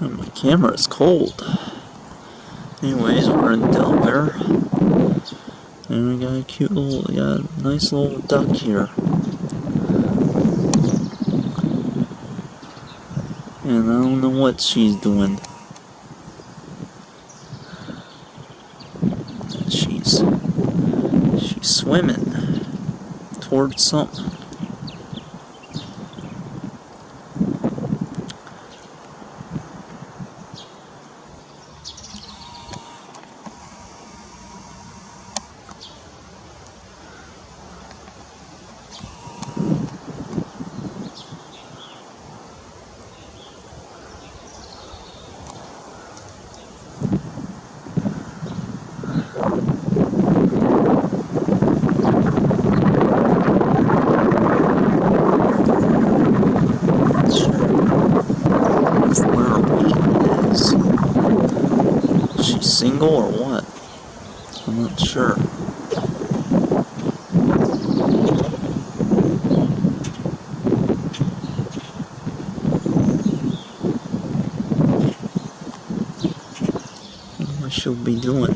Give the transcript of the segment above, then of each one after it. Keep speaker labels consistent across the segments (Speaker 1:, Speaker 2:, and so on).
Speaker 1: And my camera is cold. Anyways, we're in Delaware. And we got a cute little, nice little duck here. And I don't know what she's doing. And she's swimming towards something. Single or what? I'm not sure. What she'll be doing?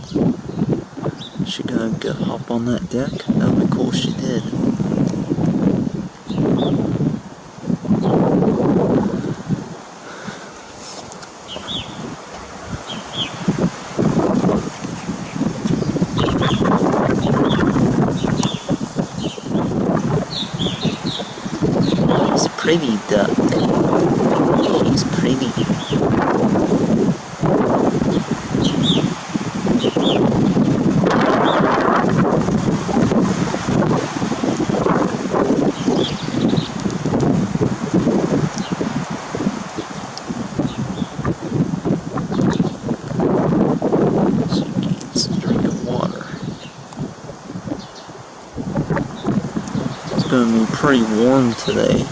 Speaker 1: She gonna hop on that deck? That would be cool if she did. Pretty duck. She's pretty. She needs a drink of water. It's gonna be pretty warm today.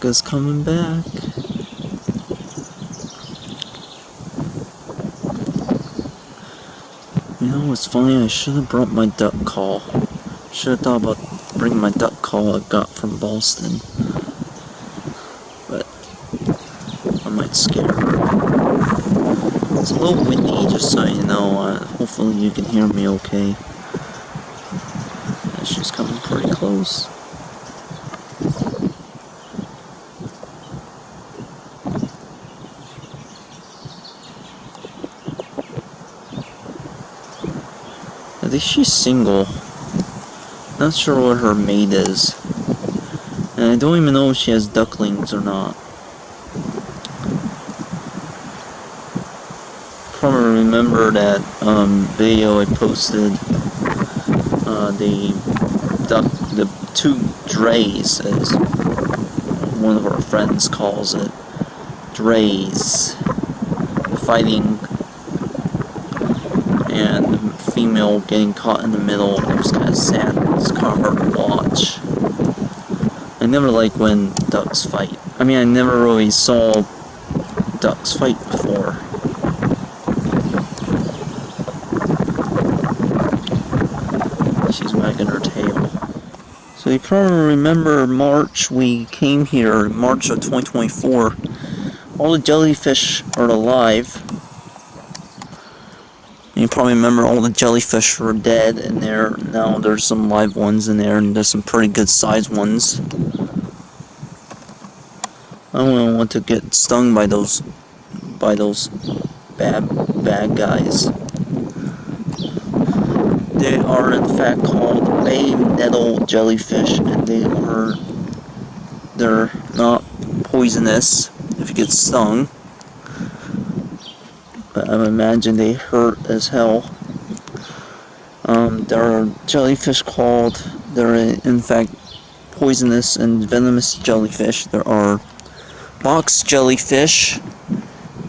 Speaker 1: Is coming back. You know what's funny? I should have brought my duck call. Should have thought about bringing my duck call I got from Boston. But I might scare her. It's a little windy, just so you know. Hopefully you can hear me okay. And she's coming pretty close. I think she's single. Not sure what her mate is. And I don't even know if she has ducklings or not. Probably remember that video I posted. The two drays, as one of our friends calls it. Drays. Fighting. And the female getting caught in the middle. It was kind of sad. It's kind of hard to watch. I never like when ducks fight. I mean, I never really saw ducks fight before. She's wagging her tail. So you probably remember March, we came here, March of 2024. All the jellyfish are alive. You probably remember all the jellyfish were dead in there. Now there's some live ones in there, and there's some pretty good sized ones. I don't want to get stung by those bad guys. They are in fact called bay nettle jellyfish, and they're not poisonous if you get stung. But I imagine they hurt as hell. There are jellyfish they're in fact poisonous and venomous jellyfish. There are box jellyfish,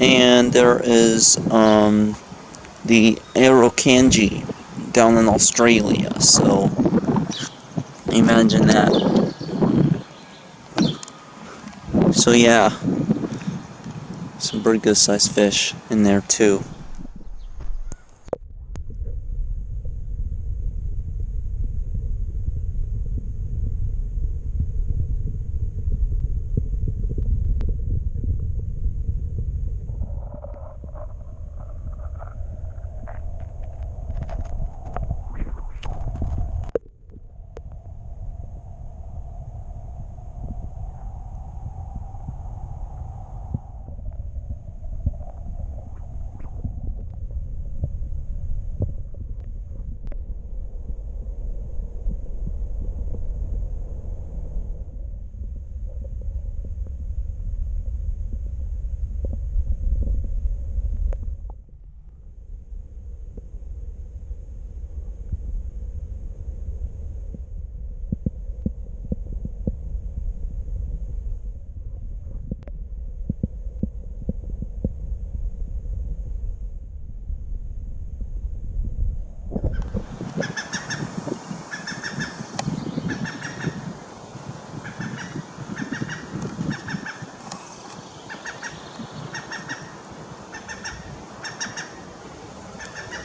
Speaker 1: and there is the Arrokanji down in Australia. So imagine that. So yeah, some pretty good sized fish in there too.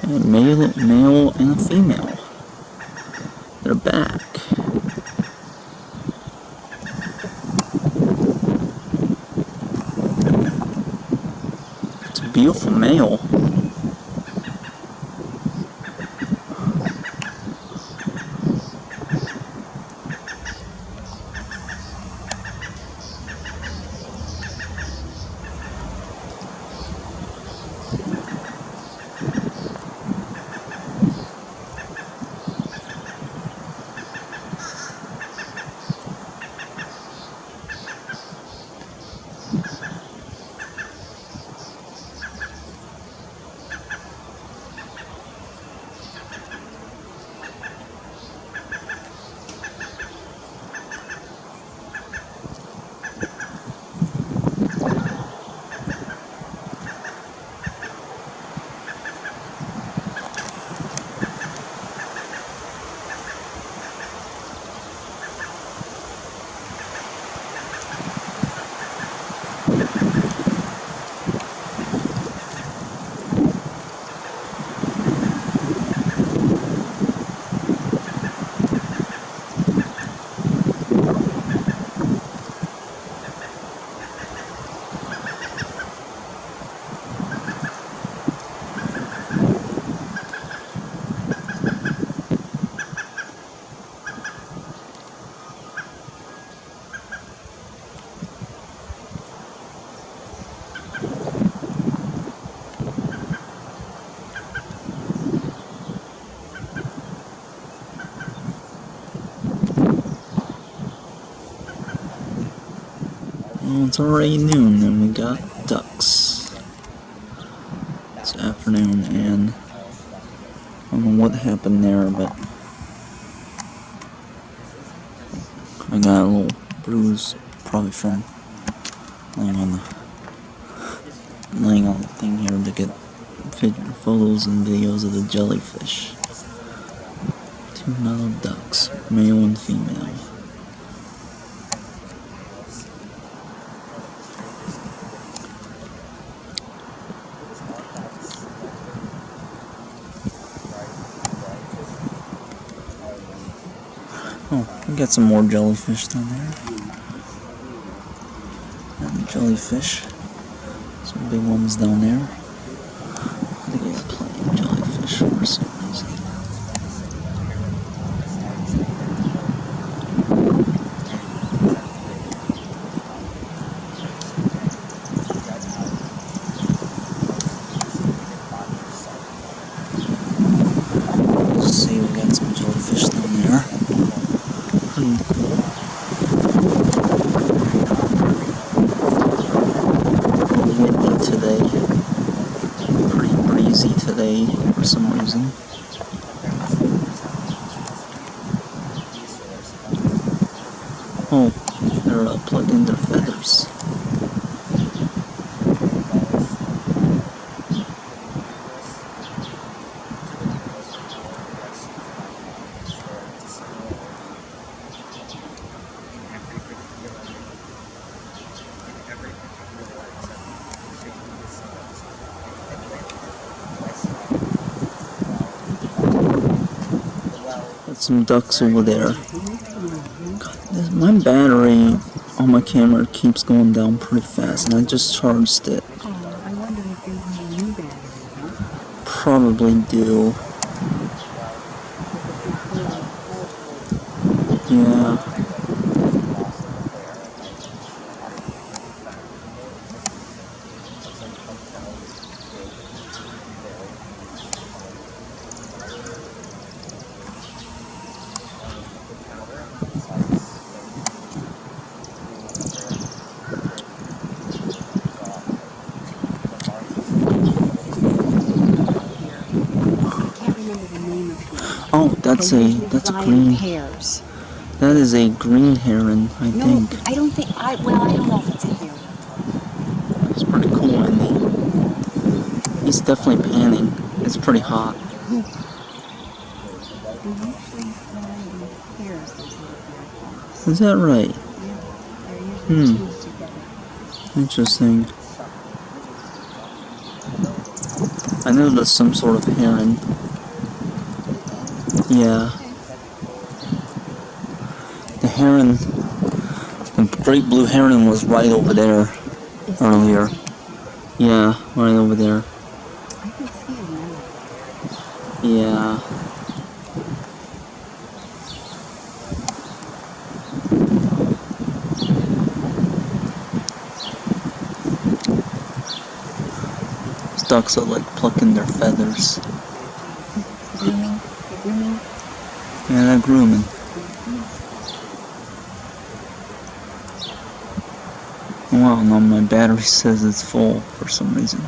Speaker 1: A male and a female. They're back. It's a beautiful male. Well, it's already noon and we got ducks. It's afternoon and I don't know what happened there, but I got a little bruise, probably from laying on the thing here to get photos and videos of the jellyfish. 2 Nettle ducks, male and female. Oh, we got some more jellyfish down there. And jellyfish. Some big ones down there. I think we got plenty of jellyfish for some reason. Let's see, we got some jellyfish down there. Pretty cool. Windy today. Pretty breezy today for some reason. Oh, they're plugging their feathers. Got some ducks over there. God, my battery on my camera keeps going down pretty fast, and I just charged it.
Speaker 2: Oh, I wonder if they want a new battery, huh?
Speaker 1: Probably do. Yeah. Oh, that's a green.
Speaker 2: Hairs.
Speaker 1: That is a green heron, I think.
Speaker 2: No, I don't think. I don't know if it's a heron.
Speaker 1: It's pretty cool, isn't he? He's definitely panning. It's pretty hot. Is that right? Interesting. I know there's some sort of heron. Yeah. The heron, the great blue heron was right over there earlier. Yeah, right over there.
Speaker 2: I can see him now.
Speaker 1: Yeah. Ducks are like plucking their feathers.
Speaker 2: Grooming. They're grooming.
Speaker 1: Yeah, they're grooming. Well, no, my battery says it's full for some reason.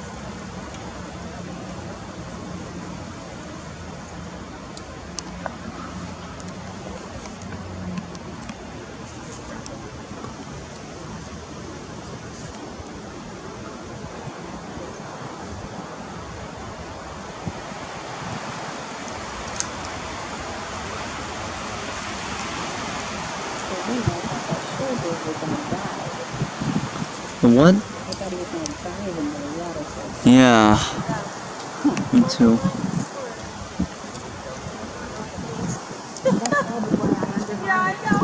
Speaker 1: The what?
Speaker 2: I thought he was going to dive into the water. So.
Speaker 1: Yeah. Me too.
Speaker 2: Yeah, I know.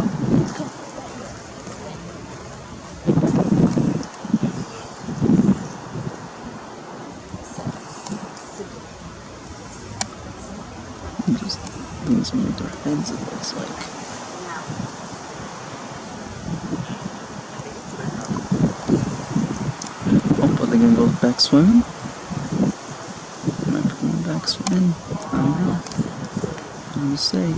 Speaker 1: Just things move their heads, it looks like. Oh, are they gonna go back swimming? Might be going back swimming. I don't know. I'm gonna say.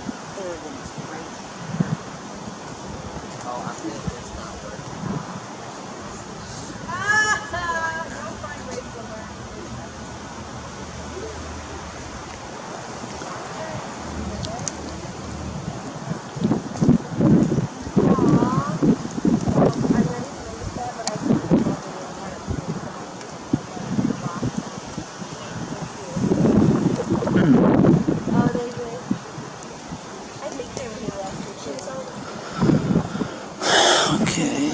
Speaker 1: Okay.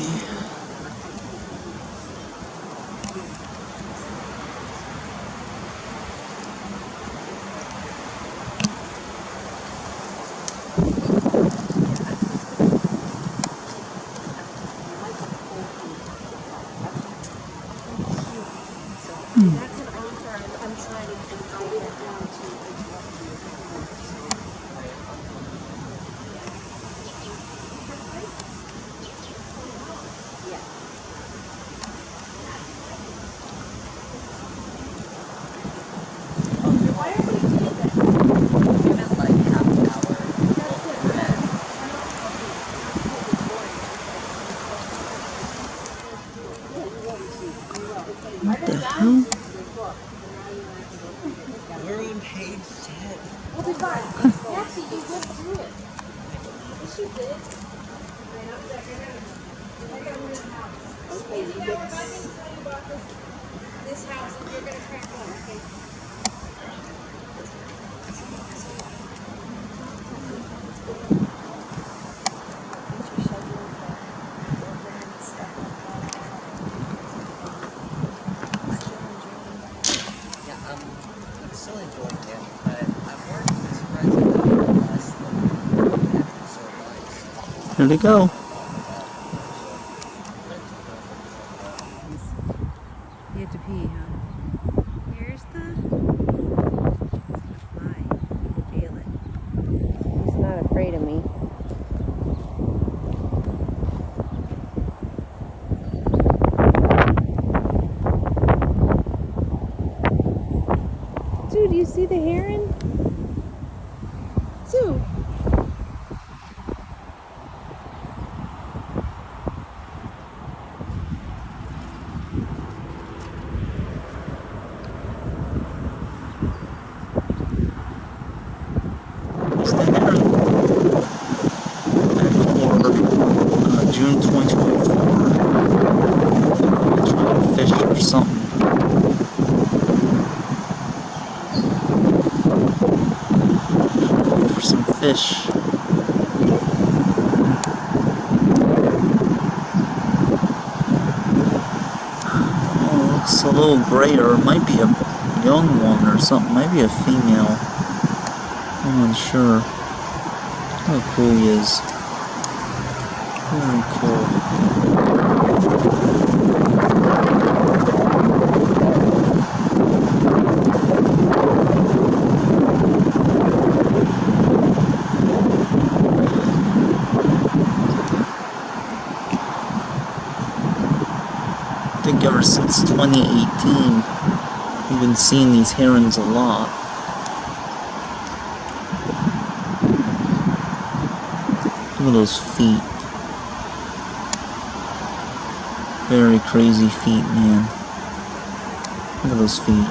Speaker 1: What the hell?
Speaker 3: We're on page 10.
Speaker 4: We'll be fine. Actually, you went through it. Yes, you did. Okay, you guys, I'm going to tell you about this house, and you're going to crack on, okay?
Speaker 3: Yeah, I'm still enjoying it, but I'm more surprised about less than actually so nice.
Speaker 1: Here they go.
Speaker 2: You had to pee, huh? Here's the fly. Feel it. He's not afraid of me. Dude, do you see the heron? Dude.
Speaker 1: It's the heron. And for June 2024. Trying to fish or something. For some fish. Oh, it looks a little grayer. It might be a young one or something. Maybe a female. I'm not sure. How cool he is. Very cool. I think ever since 2018, we've been seeing these herons a lot. Look at those feet. Very crazy feet, man. Look at those feet.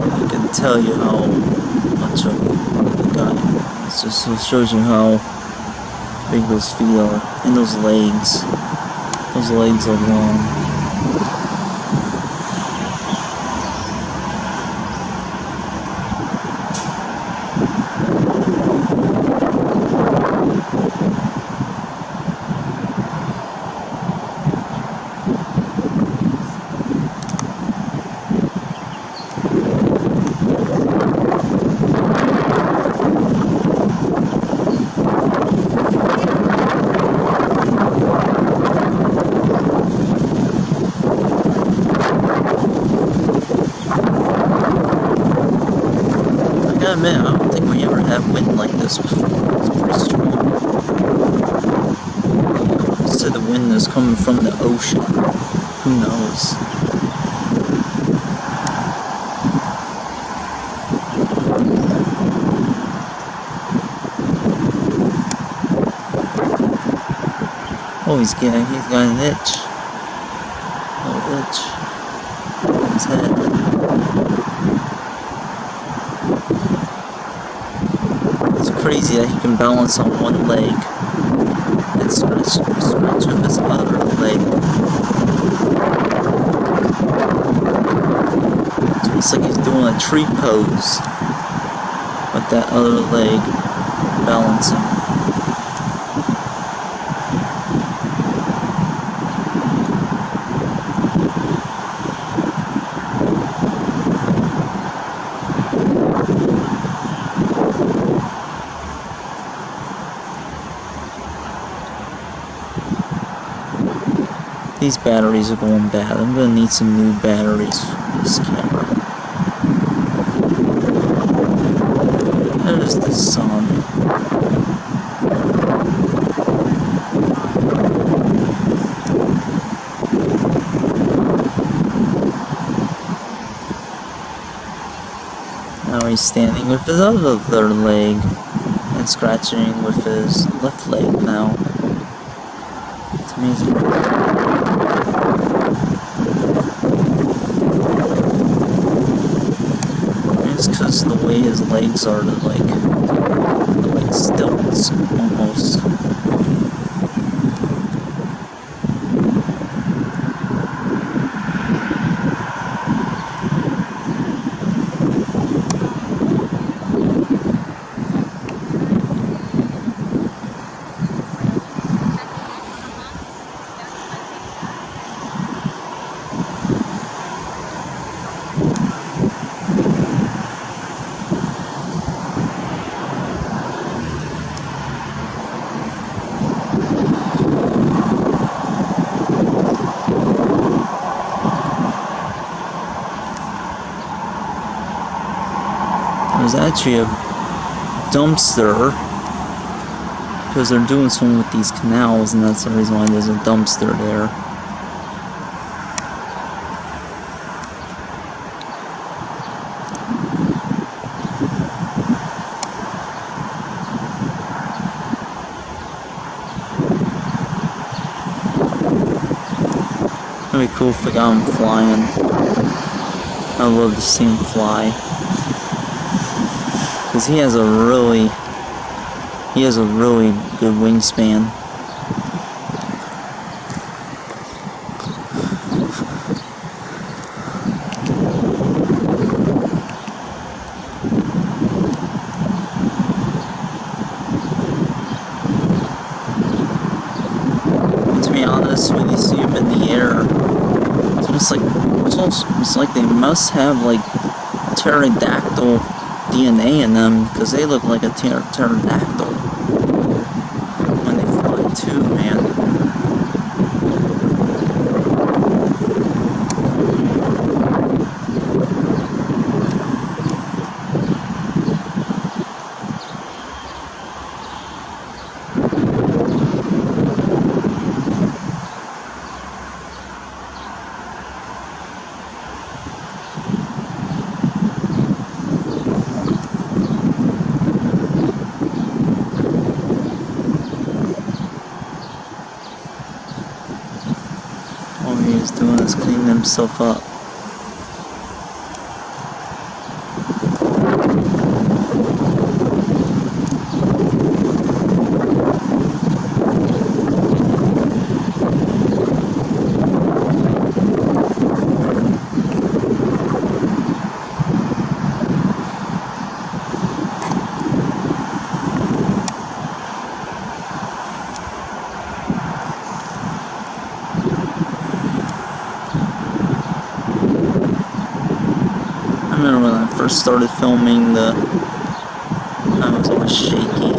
Speaker 1: I can tell you how much of a guy. It just shows you how big those feet are. And those legs. Those legs are long. I admit, I don't think we ever had wind like this before. It's pretty strong. So the wind is coming from the ocean. Who knows? Oh, he's got an itch. Little itch on his head. Crazy that he can balance on one leg and stretch with his other leg. It's almost like he's doing a tree pose with that other leg balancing. These batteries are going bad. I'm gonna need some new batteries for this camera. There's the sun. Now he's standing with his other leg and scratching with his left leg now. It's amazing. Because the way his legs are like stilts almost. There's actually a dumpster because they're doing something with these canals, and that's the reason why there's a dumpster there. It'd be cool if I got him flying. I'd love to see him fly. Because he has a really good wingspan. To be honest, way they see them in the air. It's like they must have like pterodactyl DNA in them, because they look like a pterodactyl when they fly too, man. All he's doing is cleaning himself up. I remember when I first started filming, I was always shaky.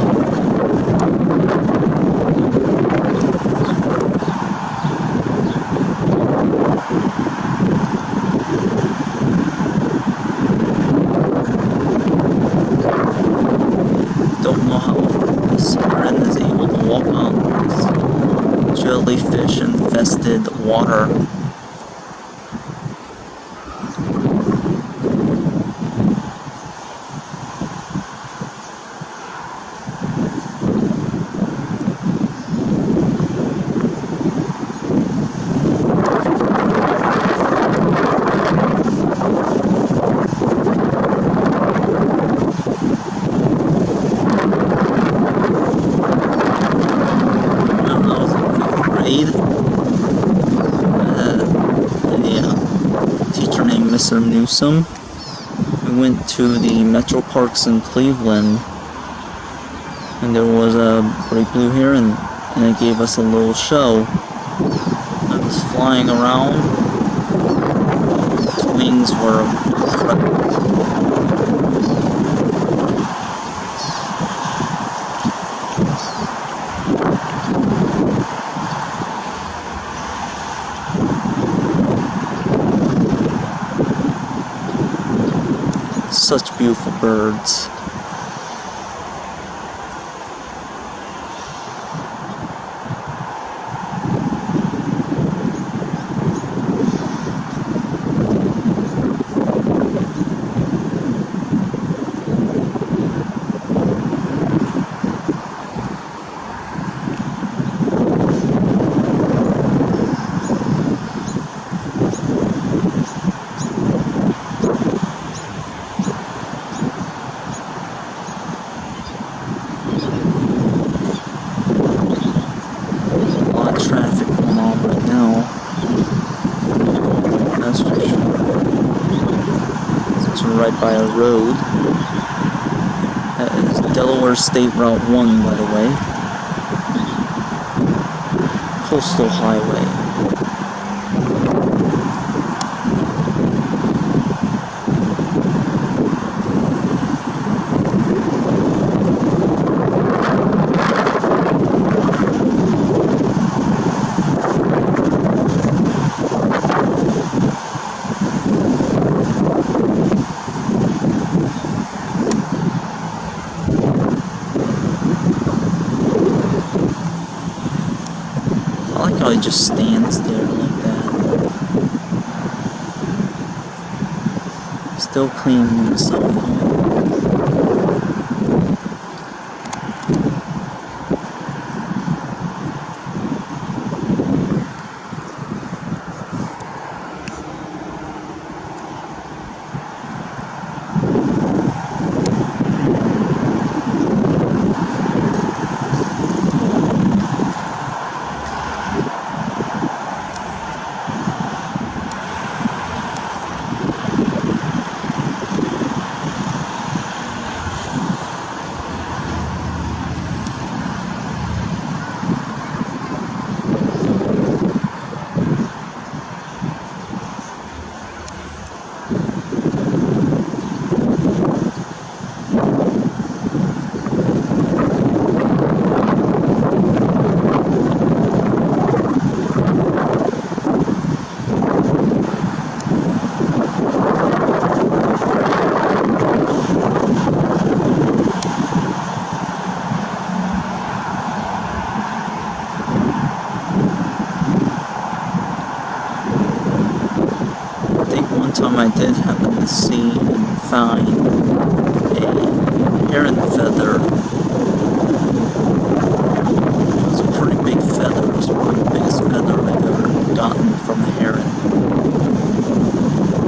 Speaker 1: Don't know how this friend is able to walk on this jellyfish infested water. Teacher named Mr. Newsom. We went to the Metro Parks in Cleveland, and there was a great blue heron, and it gave us a little show. It was flying around. Its wings were incredible. Such beautiful birds. Traffic going on right now. That's for sure. Since we're right by a road. That is Delaware State Route 1, by the way. Coastal Highway. I like how he just stands there like that. Still cleaning himself up. time I did happen to see and find a heron feather. It was a pretty big feather. It was probably the biggest feather I've ever gotten from a heron.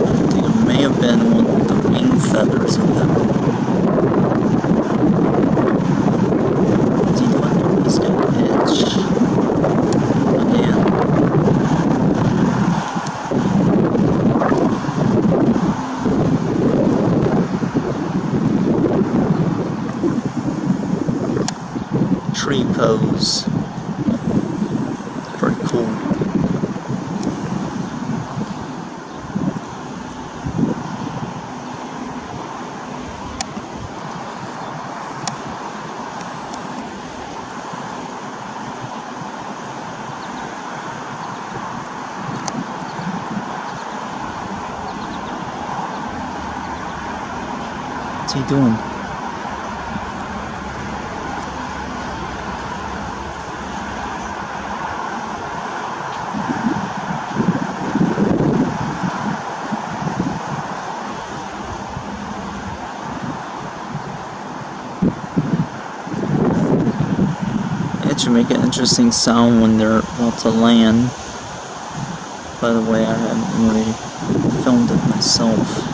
Speaker 1: I think it may have been one of the wing feathers of them. See, he's got an itch. Again. Tree pose. Pretty cool. What's he doing? It should make an interesting sound when they're about to land. By the way, I haven't really filmed it myself.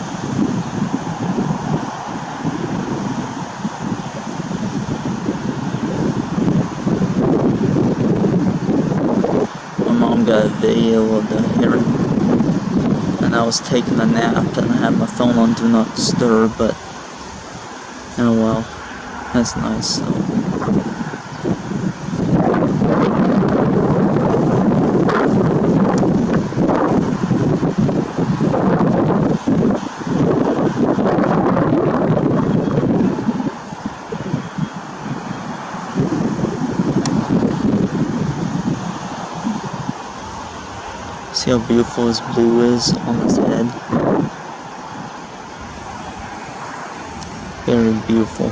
Speaker 1: My mom got a video of the heron, and I was taking a nap and I had my phone on Do Not Disturb, but oh well, that's nice though. See how beautiful his blue is on his head? Very beautiful.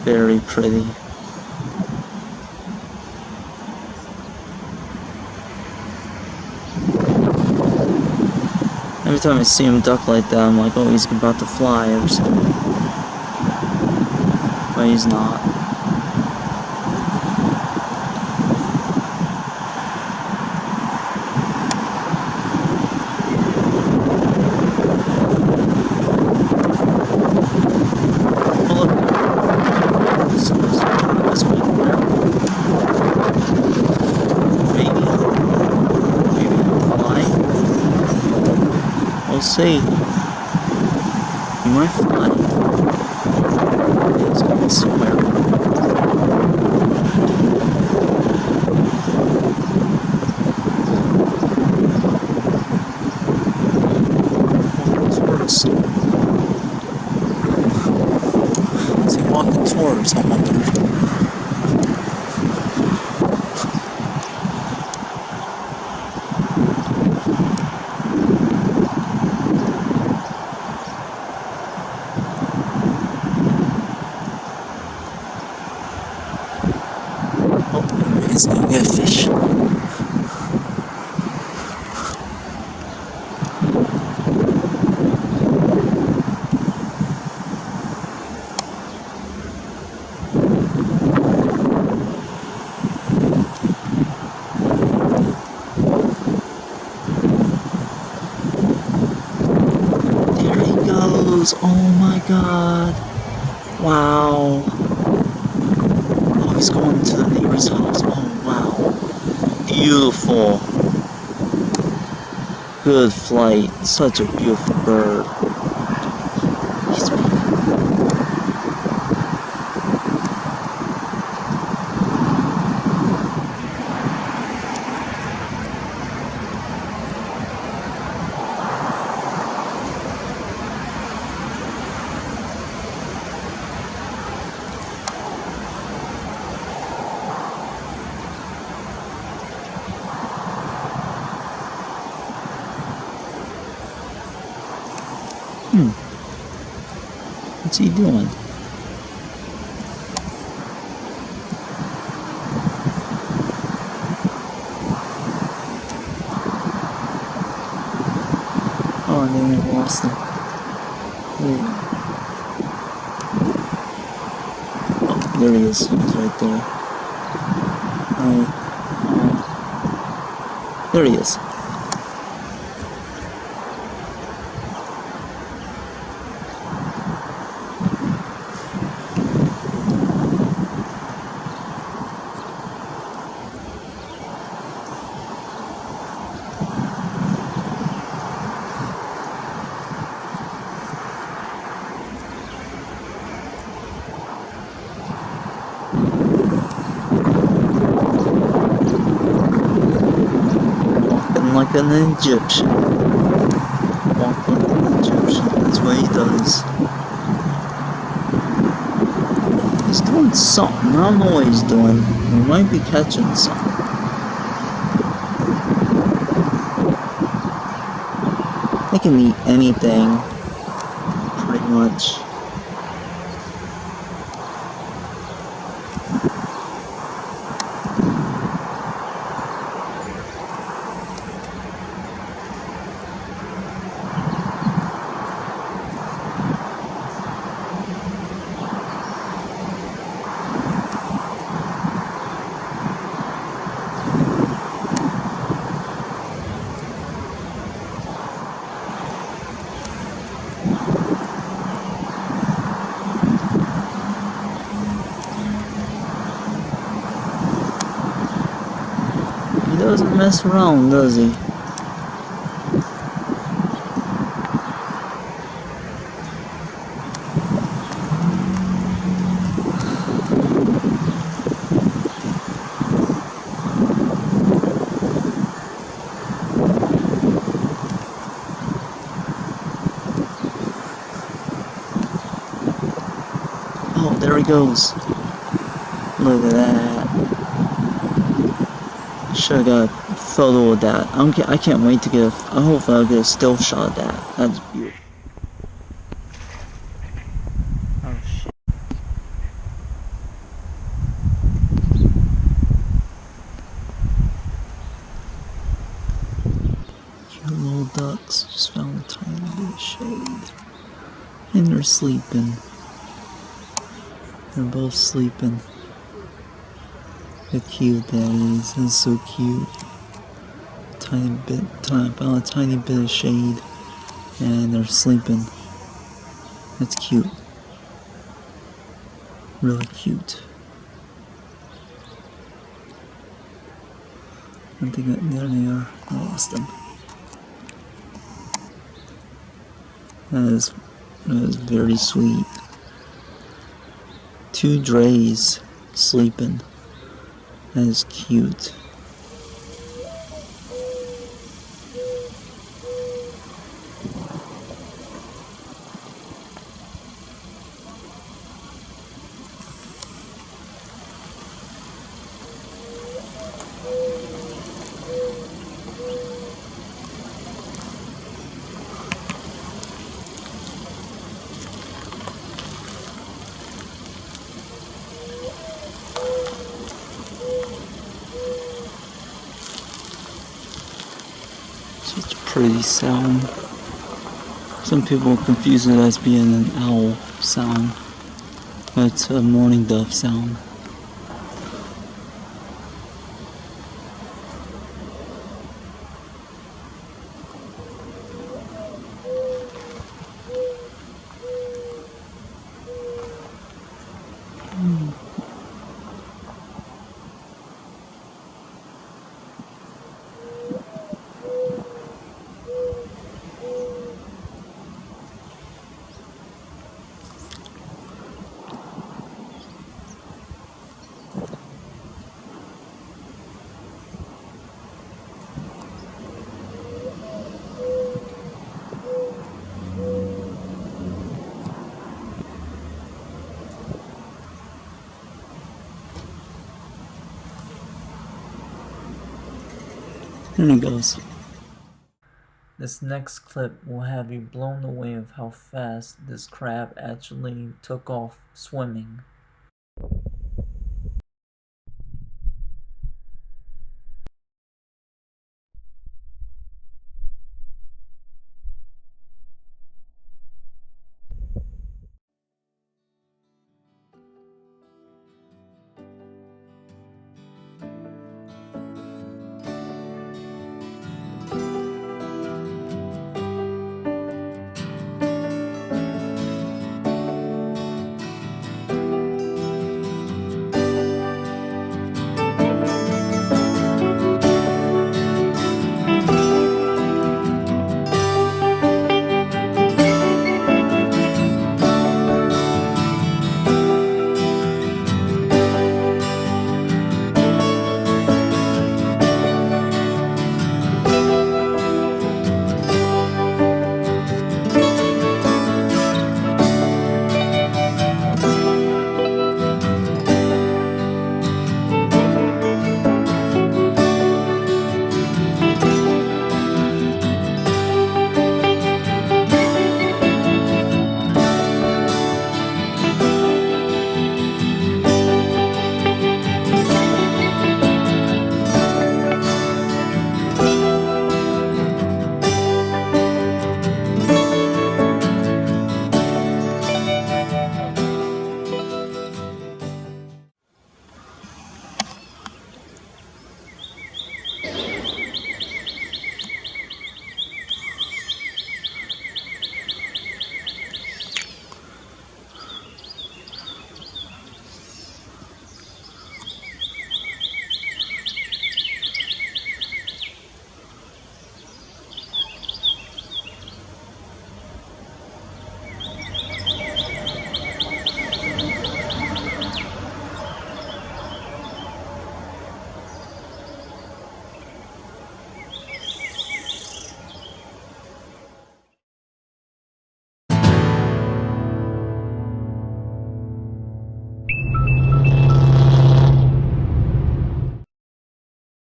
Speaker 1: Very pretty. Every time I see him duck like that, I'm like, oh, he's about to fly or something. But he's not. We'll see. He might fly. He's going somewhere. Towards. Is he walking towards? I wonder. Let's go get a fish. There he goes. Oh my god. Wow. Oh, he's going to the neighbor's house. Oh, wow. Beautiful. Good flight. Such a beautiful bird. He's What's he doing? Oh, and then I lost him. Wait. Oh, there he is. He's right there. There he is. Walking like an Egyptian. Walk like an Egyptian. That's what he does. He's doing something. I don't know what he's doing. He might be catching something. They can eat anything, pretty much. He doesn't mess around, does he? Oh, there he goes. Look at that. Should've got a photo of that. I can't wait to get I hope I'll get a still shot of that. That's beautiful. Oh shit. Cute little ducks just found a tiny bit of shade. And they're sleeping. They're both sleeping. How cute that is. That's so cute. Found a tiny bit of shade. And they're sleeping. That's cute. Really cute. I think there they are. I lost them. That is very sweet. 2 drays sleeping. That is cute. Such a pretty sound. Some people confuse it as being an owl sound. But it's a mourning dove sound. There he goes. This next clip will have you blown away of how fast this crab actually took off swimming.